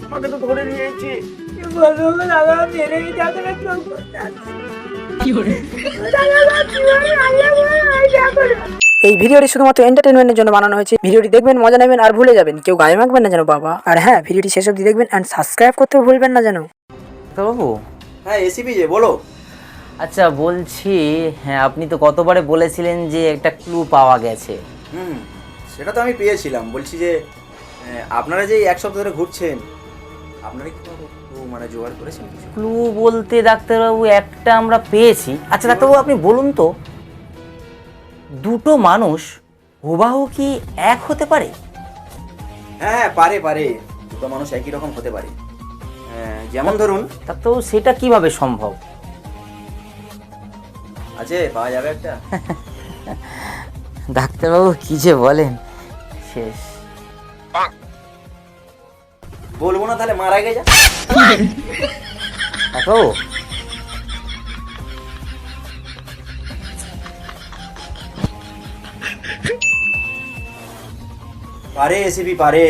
আমাকে তো ধরে নিয়েছি। এই ভিডিওটি শুধুমাত্র এন্টারটেনমেন্টের জন্য বানানো হয়েছে। ভিডিওটি দেখবেন, মজা নেবেন আর ভুলে যাবেন। কেউ গায়ে মাখবেন না যেন বাবা। আর হ্যাঁ, ভিডিওটি শেষ অবধি দেখবেন এন্ড সাবস্ক্রাইব করতে ভুলবেন না যেন। বাবু, হ্যাঁ এসিপি যে বলো। আচ্ছা বলছি, হ্যাঁ আপনি তো গতবারে বলেছিলেন যে একটা ক্লু পাওয়া গেছে। সেটা তো আমি পেয়েছিলাম। বলছি যে আপনারা যে এক সপ্তাহ ধরে ঘুরছেন, আপনারা কি মানে জোগাড় করেছেন কিছু? ক্লু বলতে ডাক্তারবাবু একটা আমরা পেয়েছি। আচ্ছা ডাক্তারবাবু আপনি বলুন তো, দুটো মানুষ হুবাহু কি এক হতে পারে? হ্যাঁ পারে পারে, দুটো মানুষ একই রকম হতে পারে। যেমন ধরুন, ডাক্তারবাবু সেটা কিভাবে সম্ভব? আছে পাওয়া যাবে একটা। ডাক্তারবাবু কি যে বলেন, শেষ। বলবো না তাহলে মারা গে যা। ডাক্তারবাবু পারে এসিপি পারে,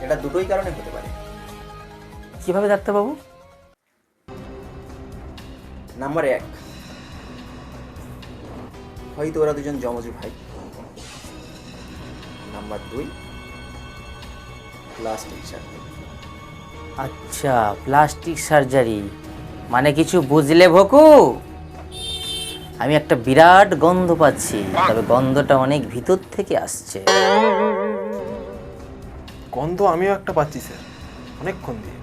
এটা দুটোই কারণে হতে পারে। কিভাবে ডাক্তারবাবু? নাম্বার 1, হয়তো ওরা দুজন জমজ ভাই। Number 2, plastic surgery. আচ্ছা প্লাস্টিক সার্জারি মানে কিছু বুঝলে ভকু? আমি একটা বিরাট গন্ধ পাচ্ছি, তবে গন্ধটা অনেক ভিতর থেকে আসছে। গন্ধ আমিও একটা পাচ্ছি স্যার, অনেকক্ষণ দিয়ে।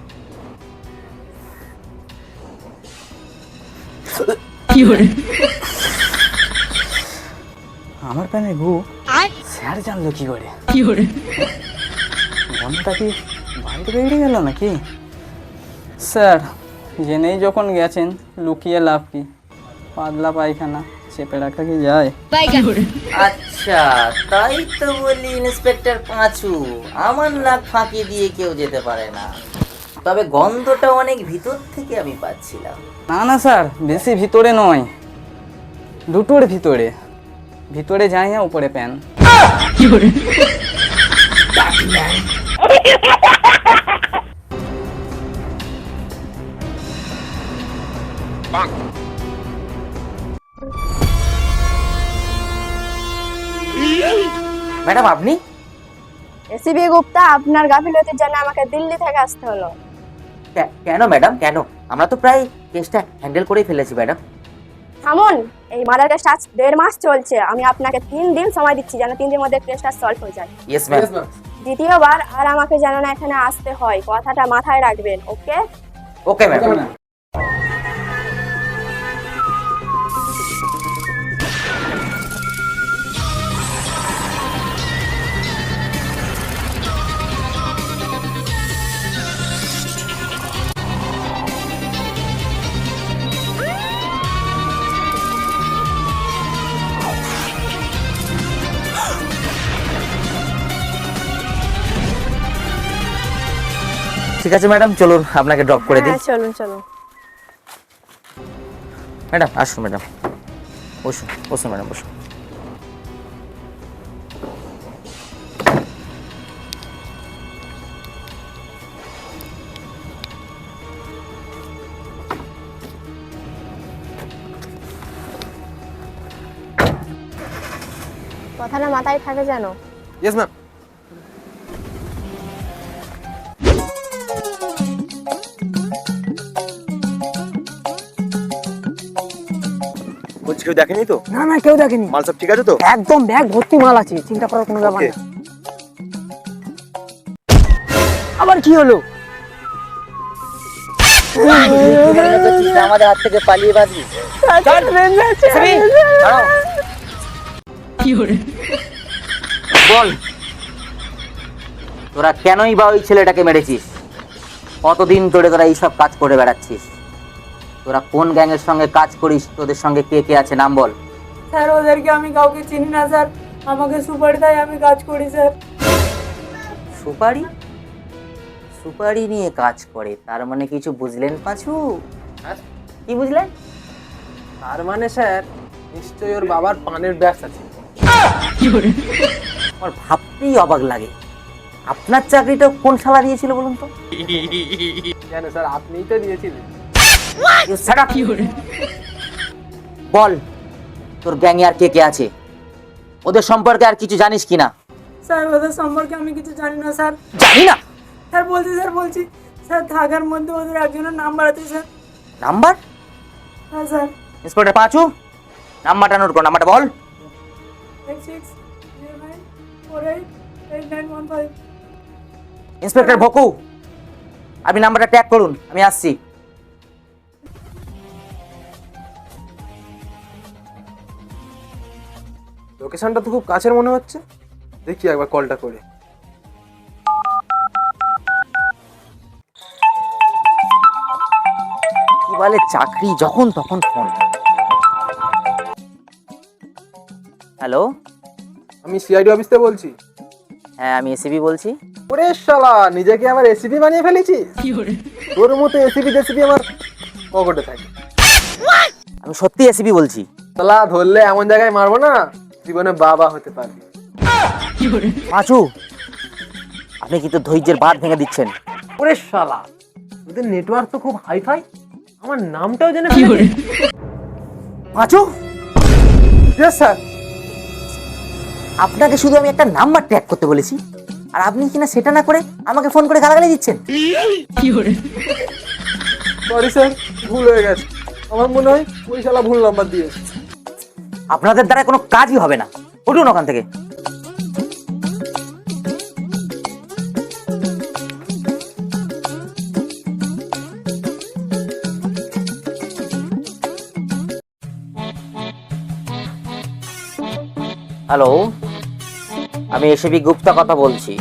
আমার প্যানে গু স্যার জানলো কি করে? গন্ধটা কি বাইরে বেরিয়ে গেল নাকি? স্যার জেনেই যখন গেছেন লুকিয়ে লাভ কি? পাতলা পায়খানা চেপে রাখা কি যায়? আচ্ছা তাই তো বলি ইন্সপেক্টর পাঁচু, আমার নাক ফাঁকি দিয়ে কেউ যেতে পারে না, তবে গন্ধটা অনেক ভিতর থেকে আমি পাচ্ছিলাম। না না স্যার, বেশি ভিতরে নয়, দুটোর ভিতরে। ভিতরে যাই না, উপরে প্যান। ম্যাডাম আপনি? এসিবি গুপ্তা, আপনার গাফিলতির জন্য আমাকে দিল্লি থেকে আসতে হলো। কেন ম্যাডাম কেন? আমরা তো প্রায় কেসটা হ্যান্ডেল করেই ফেলেছি ম্যাডাম। থামুন, এই মার্ডার কেসটা আজ 1.5 মাস চলছে। আমি আপনাকে 3 দিন সময় দিচ্ছি যেন 3 দিনের মধ্যে কেসটা সলভ হয়ে যায়। Yes ma'am. দ্বিতীয়বার আর আমাকে যেন না এখানে আসতে হয়, কথাটা মাথায় রাখবেন। ওকে? Okay madam. ঠিক আছে ম্যাডাম, চলুন আপনাকে ড্রপ করে দিই। হ্যাঁ চলুন চলুন। ম্যাডাম আসুন, ম্যাডাম বসুন বসুন ম্যাডাম বসুন। কথাটা মাথায় থাকে যেন। Yes ma'am. বলছি কেউ দেখেনি তো? না না, কেউ দেখেনি। মাল সব ঠিক আছে তো? একদম ব্যাগ ভর্তি মাল আছে, চিন্তা করার কোনো ব্যাপার Okay. না। আবার কি হলো? আমাদের হাত থেকে পালিয়ে বাঁচবি? বল তোরা কেনই বা ওই ছেলেটাকে মেরেছিস? কতদিন ধরে তোরা এইসব কাজ করে বেড়াচ্ছিস? তোরা কোন গ্যাংয়ের সঙ্গে কাজ করিস? তোদের সঙ্গে কে কে আছে নাম বল। স্যার ওদেরকে আমি কাউকে চিনি না স্যার, আমাকে সুপারি দেয় আমি কাজ করি স্যার। সুপারি? সুপারি নিয়ে কাজ করে, তার মানে কিছু বুঝলেন পাঁচু? কি বুঝলেন? তার মানে স্যার নিশ্চয়ই ওর বাবার পানের ব্যবসা আছে। আমার ভাবতেই অবাক লাগে। আপনার চাকরিটা কোন শালা দিয়েছিল বলুন তো? কেন স্যার, আপনিই তো দিয়েছিলেন। You shut up! বল, তোর গ্যাংয়ে আর কে কে আছে? ওদের সম্পর্কে আর কিছু জানিস কিনা? স্যার ওদের সম্পর্কে আমি কিছু জানি না স্যার। জানি না? স্যার বলছি স্যার থাকার মধ্যে ওদের একজনের নাম্বার আছে স্যার। নাম্বার? হ্যাঁ স্যার। ইন্সপেক্টর পাঁচু, নাম্বারটা নোট কর, নাম্বারটা বল। 8609488915। ইন্সপেক্টর ভকু, আপনি নাম্বারটা ট্যাগ করুন, আমি আসছি। লোকেশনটা তো খুব কাছের মনে হচ্ছে, দেখি একবার কলটা করে। কি বলে চাকরি যখন তখন ফোন। হ্যালো, আমি সিআইডি অফিস থেকে বলছি। হ্যাঁ আমি এসিবি বলছি। ওরে শালা, নিজেকে আমার এসিপি বানিয়ে ফেলেছি। তোর মতো এসিপি রেসিপি আমার পকেটে থাকে। আমি সত্যি এসিবি বলছি। শালা ধরলে এমন জায়গায় মারবো না, জীবনে বাবা হতে পারবি। পাঁচু, আপনি কিন্তু ধৈর্যের বাঁধ ভেঙে দিচ্ছেন। ওরে শালা, ওদের নেটওয়ার্ক তো খুব হাইফাই, আমার নামটাও জেনে ফেলেছে। পাঁচু, ইয়েস স্যার। আপনাকে শুধু আমি একটা নাম্বার ট্যাগ করতে বলেছি, আর আপনি কিনা সেটা না করে আমাকে ফোন করে গালাগালি দিচ্ছেন। সরি স্যার, ভুল হয়ে গেছে। আমার মনে হয় ওই শালা ভুল নাম্বার দিয়েছে। আপনাদের দ্বারা কোনো কাজই হবে না, উঠুন ওখান থেকে। হ্যালো, আমি এসবি গুপ্তা কথা বলছি।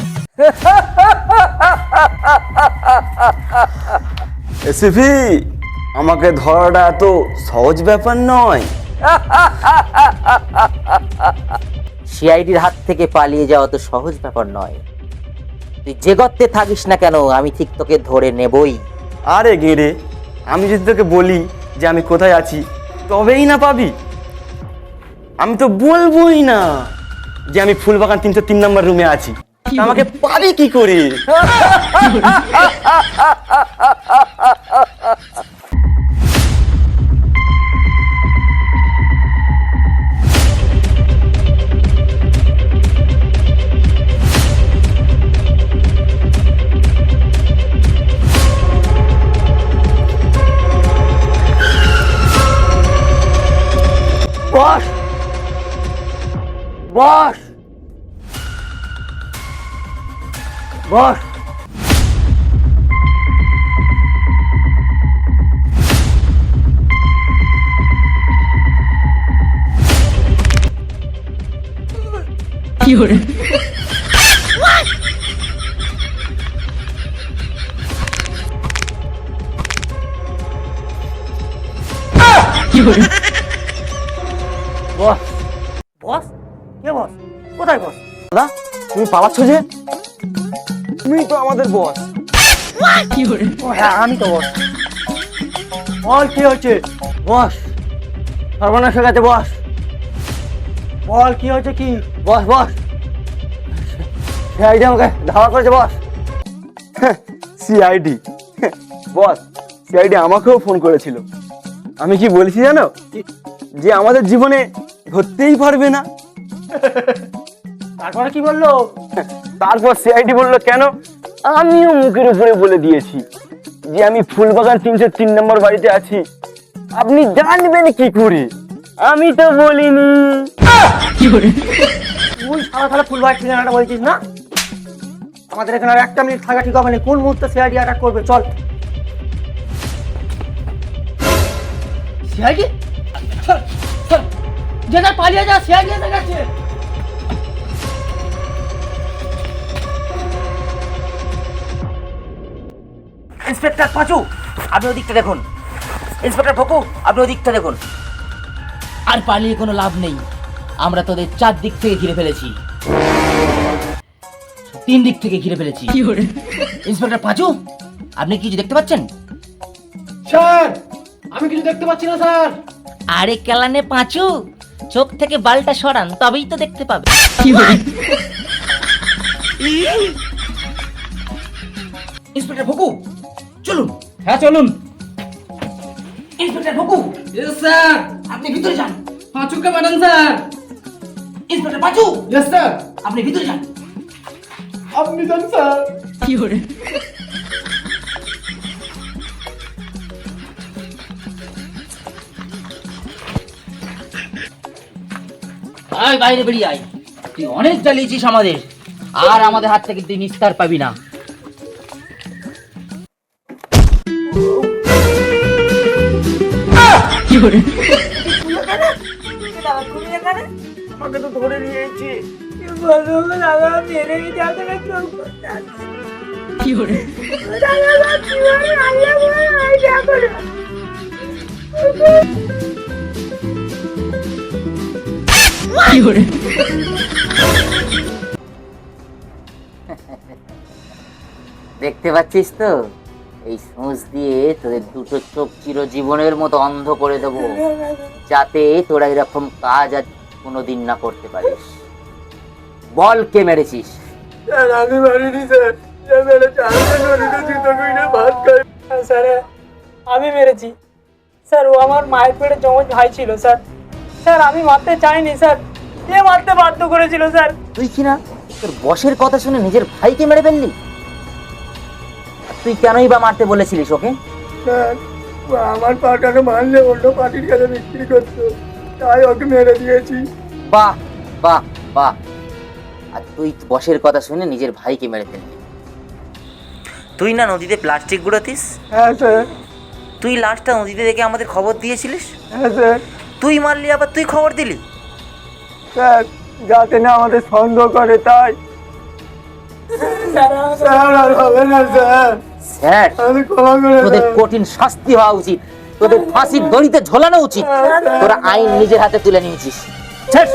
এসিপি, আমাকে ধরাটা এত সহজ ব্যাপার নয়। সিআইডির হাত থেকে পালিয়ে যাওয়া তো সহজ ব্যাপার নয়। তুই যে গর্তে থাকিস না কেন, আমি ঠিক তোকে ধরে নেবই। আরে গেড়ে, আমি যদি তোকে বলি যে আমি কোথায় আছি, তবেই না পাবি? আমি তো বলবোই না যে আমি ফুলবাগান 303 নম্বর রুমে আছি, তা আমাকে পাবি কি করে? বস, বস, বস। বস, বস, কে বস? কোথায় বস? দাদা, তুমি পালাচ্ছ যে? তুমি তো আমাদের বস। হ্যাঁ আমি তো বস। বল কি হচ্ছে? বস, সর্বনাশ হয়ে গেছে বস। বল কি হচ্ছে? কি বস, বস, সিআইডি আমাকে ধাওয়া করেছে বস। সিআইডি? বস, সিআইডি আমাকেও ফোন করেছিল। আমি কি বলেছি জানো? যে আমাদের জীবনে ধরতেই পারবে না। তারপরে কি বললো? তারপর সিআইডি বললো কেন? আমিও মুখের উপরে বলে দিয়েছি যে আমি ফুলবাগান 303 নম্বর বাড়িতে আছি। আপনি জানবেন কি করে? আমি তো বলিনি। তুই সারা সারা ফুলবাড়ির ঠিকানাটা বলছিস না? আমাদের এখানে আর একটা মিনিট থাকা ঠিক হবে না, কোন মুহূর্তে সিআইডি অ্যাটাক করবে। চল। সিআইডি? যেটা পালিয়ে যা, সিআইডি এসে গেছে। ইন্সপেক্টর পাঁচু, আপনি ওদিকটা দেখুন। ইন্সপেক্টর ভকু, আপনি ওদিকটা দেখুন। আর পালিয়ে কোনো লাভ নেই, আমরা তোদের 4 দিক থেকে ঘিরে ফেলেছি, 3 দিক থেকে ঘিরে ফেলেছি। ইন্সপেক্টর পাঁচু, আপনি কিছু দেখতে পাচ্ছেন? স্যার, আমি কিছু দেখতে পাচ্ছি না স্যার। আরে কেলানে পাঁচু, চোখ থেকে বালটা সরান, তবেই তো দেখতে পাবে। ইন্সপেক্টর ভুকু চলুন। হ্যাঁ চলুন। ইন্সপেক্টর ভুকু। Yes sir. আপনি ভিতরে যান। পাঁচুকে পাঠান স্যার। ইন্সপেক্টর পাঁচু। Yes sir. আপনি ভিতরে যান। আপনি জান স্যার। আয় বাইরে বেরিয়ে আয়। তুই অনেক জ্বালিয়েছিস আমাদের, আর আমাদের হাত থেকে তুই নিস্তার পাবি না। আমাকে তো ধরে নিয়েছি। দাদা মেরে যাবে না কেউ দাদা কি বলে আল্লাহ বলে আইডিয়া করো দেখতে পাচ্ছিস তো, এই সূঁচ দিয়ে তোদের দুটো চোখ চিরজীবনের মতো অন্ধ করে দেবো, যাতে তোরা এরকম কাজ আর কোনোদিন না করতে পারিস। বল কে মেরেছিস? স্যার আমি মারিনি স্যার। যে মেরেছে আমি নদীতে জুতো কইরে ভাত খাই। স্যার আমি মেরেছি স্যার, ও আমার মায়ের পেটে জমজ ভাই ছিল স্যার। স্যার আমি মারতে চাইনি স্যার, এ মারতে বাধ্য করেছিল স্যার। তুই কি না তোর বসের কথা শুনে নিজের ভাইকে মেরে ফেললি? আর তুই কেনই বা মারতে বলেছিলিস ওকে? স্যার ও আমার পাটাকে মারলে অন্য পার্টির কাছে বিক্রি করতো, তাই ওকে মেরে দিয়েছি। বাহ বাহ বাহ। আর তুই বসের কথা শুনে নিজের ভাইকে মেরে ফেললি। তুই না নদীতে প্লাস্টিক গুঁড়াতিস? হ্যাঁ স্যার। তুই লাশটা নদীতে দেখে আমাদের খবর দিয়েছিলিস? হ্যাঁ স্যার। তুই মারলি আবার তুই খবর দিলি? স্যার যাতে না আমাদের সন্দেহ করে তাই। স্যার আর হবে না স্যার। স্যার আমি ক্ষমা করে তোদের দেন। কঠিন শাস্তি হওয়া উচিত, তোদের ফাঁসির দড়িতে ঝোলানো উচিত। তোরা আইন নিজের হাতে তুলে নিয়েছিস। ছেড়।